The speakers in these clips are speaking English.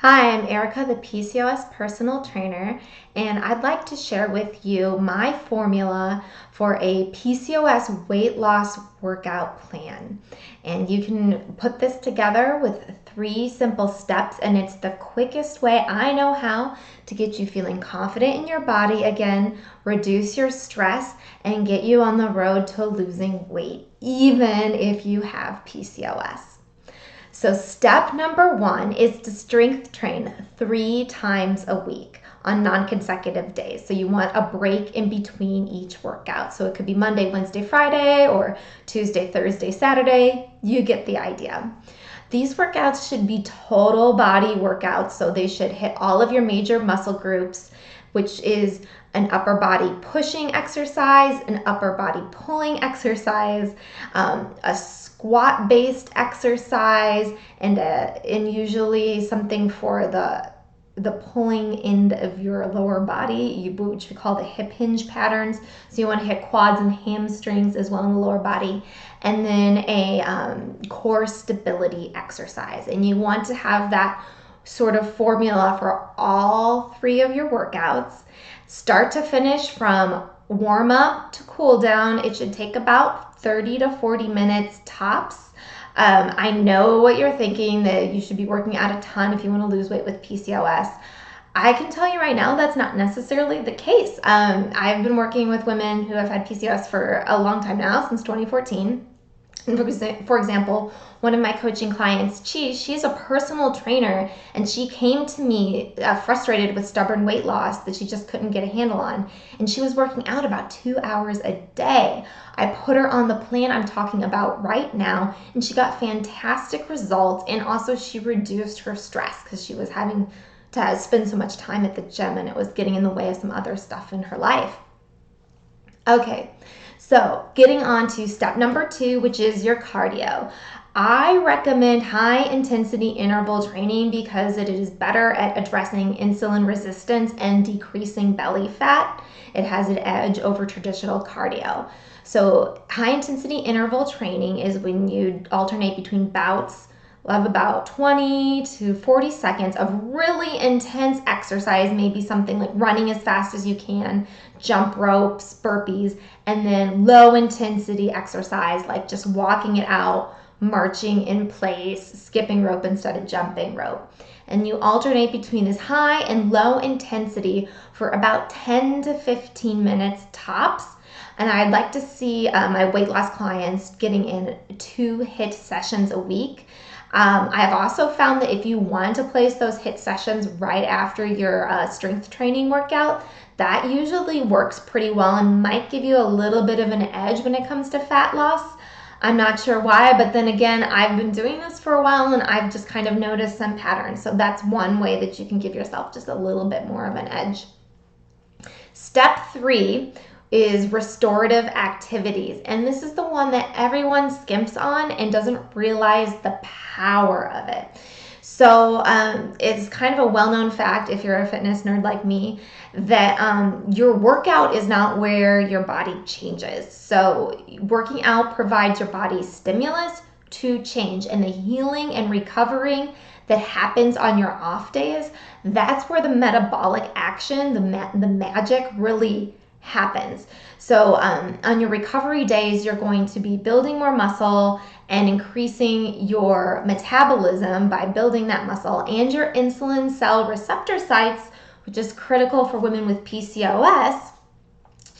Hi, I'm Erica, the PCOS personal trainer, and I'd like to share with you my formula for a PCOS weight loss workout plan. And you can put this together with 3 simple steps, and it's the quickest way I know how to get you feeling confident in your body again, reduce your stress, and get you on the road to losing weight, even if you have PCOS. So step number 1 is to strength train 3 times a week on non-consecutive days. So you want a break in between each workout. So it could be Monday, Wednesday, Friday, or Tuesday, Thursday, Saturday. You get the idea. These workouts should be total body workouts, so they should hit all of your major muscle groups, which is an upper body pushing exercise, an upper body pulling exercise, a squat based exercise, and usually something for the pulling end of your lower body, which we call the hip hinge patterns. So you want to hit quads and hamstrings as well in the lower body. And then a core stability exercise. And you want to have that sort of formula for all 3 of your workouts. Start to finish, from warm up to cool down, it should take about 30 to 40 minutes tops. I know what you're thinking, that you should be working out a ton if you want to lose weight with PCOS. I can tell you right now that's not necessarily the case. I've been working with women who have had PCOS for a long time now, since 2014. And for example, one of my coaching clients, she's a personal trainer, and she came to me frustrated with stubborn weight loss that she just couldn't get a handle on. And she was working out about 2 hours a day. I put her on the plan I'm talking about right now, and she got fantastic results. And also she reduced her stress because she was having to spend so much time at the gym, and it was getting in the way of some other stuff in her life. Okay, so getting on to step number 2, which is your cardio. I recommend high intensity interval training because it is better at addressing insulin resistance and decreasing belly fat. It has an edge over traditional cardio. So high intensity interval training is when you alternate between bouts of about 20 to 40 seconds of really intense exercise, maybe something like running as fast as you can, jump ropes, burpees, and then low intensity exercise like just walking it out, marching in place, skipping rope instead of jumping rope. And you alternate between this high and low intensity for about 10 to 15 minutes tops. And I'd like to see my weight loss clients getting in 2 HIIT sessions a week. I've also found that if you want to place those HIIT sessions right after your strength training workout, that usually works pretty well and might give you a little bit of an edge when it comes to fat loss. I'm not sure why, but then again, I've been doing this for a while and I've just kind of noticed some patterns. So that's one way that you can give yourself just a little bit more of an edge. Step 3 is restorative activities. And this is the one that everyone skimps on and doesn't realize the power of it. So it's kind of a well-known fact, if you're a fitness nerd like me, that your workout is not where your body changes. So working out provides your body stimulus to change, and the healing and recovering that happens on your off days, that's where the metabolic action, the magic really happens. So on your recovery days, you're going to be building more muscle and increasing your metabolism by building that muscle, and your insulin cell receptor sites, which is critical for women with PCOS.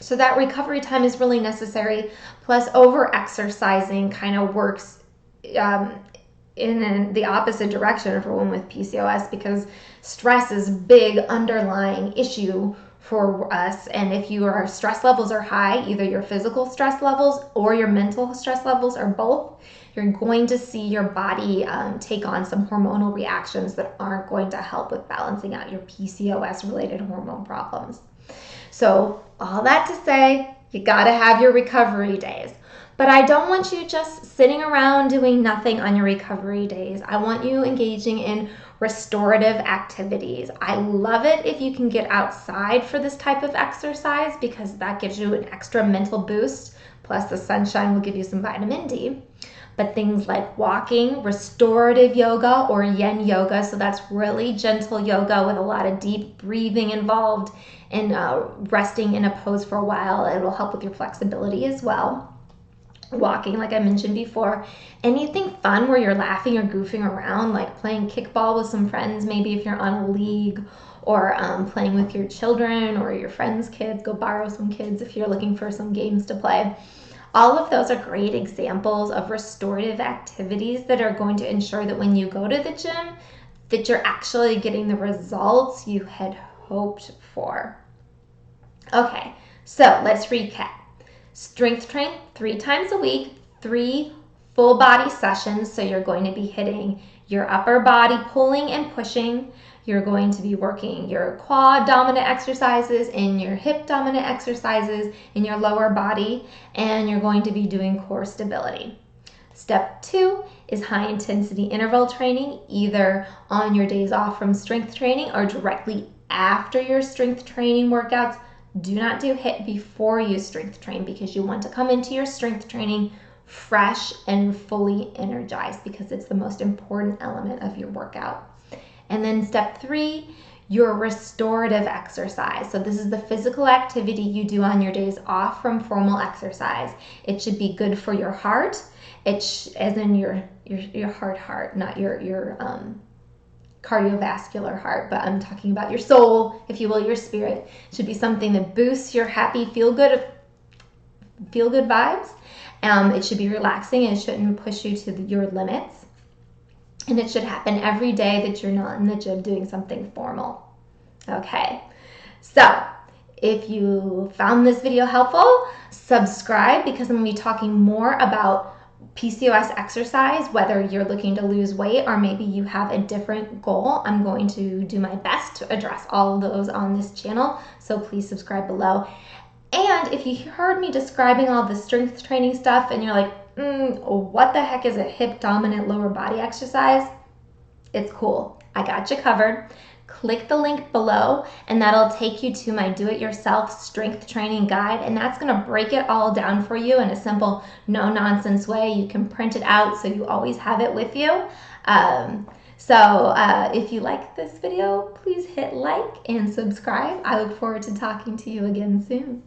So that recovery time is really necessary. Plus, over exercising kind of works in the opposite direction for women with PCOS, because stress is a big underlying issue for us. And if your stress levels are high, either your physical stress levels or your mental stress levels, or both, you're going to see your body take on some hormonal reactions that aren't going to help with balancing out your PCOS related hormone problems. So all that to say, you gotta have your recovery days. But I don't want you just sitting around doing nothing on your recovery days. I want you engaging in restorative activities. I love it if you can get outside for this type of exercise, because that gives you an extra mental boost. Plus the sunshine will give you some vitamin D. but things like walking, restorative yoga or yin yoga, so that's really gentle yoga with a lot of deep breathing involved and resting in a pose for a while. It'll help with your flexibility as well. Walking, like I mentioned before. Anything fun where you're laughing or goofing around, like playing kickball with some friends, maybe if you're on a league, or playing with your children or your friends' kids. Go borrow some kids if you're looking for some games to play. All of those are great examples of restorative activities that are going to ensure that when you go to the gym, that you're actually getting the results you had hoped for. Okay, so let's recap. Strength train 3 times a week, 3 full body sessions. So you're going to be hitting your upper body pulling and pushing. You're going to be working your quad dominant exercises and your hip dominant exercises in your lower body, and you're going to be doing core stability. Step 2 is high intensity interval training, either on your days off from strength training or directly after your strength training workouts. Do not do HIIT before you strength train, because you want to come into your strength training fresh and fully energized, because it's the most important element of your workout. And then step 3, your restorative exercise. So this is the physical activity you do on your days off from formal exercise. It should be good for your heart. As in your heart, not your cardiovascular heart, but I'm talking about your soul, if you will, your spirit. It should be something that boosts your happy, feel good vibes. It should be relaxing, and it shouldn't push you to your limits. And it should happen every day that you're not in the gym doing something formal. Okay, so if you found this video helpful, subscribe, because I'm going to be talking more about PCOS exercise, whether you're looking to lose weight or maybe you have a different goal. I'm going to do my best to address all of those on this channel, so please subscribe below. And if you heard me describing all the strength training stuff and you're like, what the heck is a hip dominant lower body exercise? It's cool. I got you covered. Click the link below and that'll take you to my do-it-yourself strength training guide, and that's going to break it all down for you in a simple, no-nonsense way. You can print it out so you always have it with you. If you like this video, please hit like and subscribe. I look forward to talking to you again soon.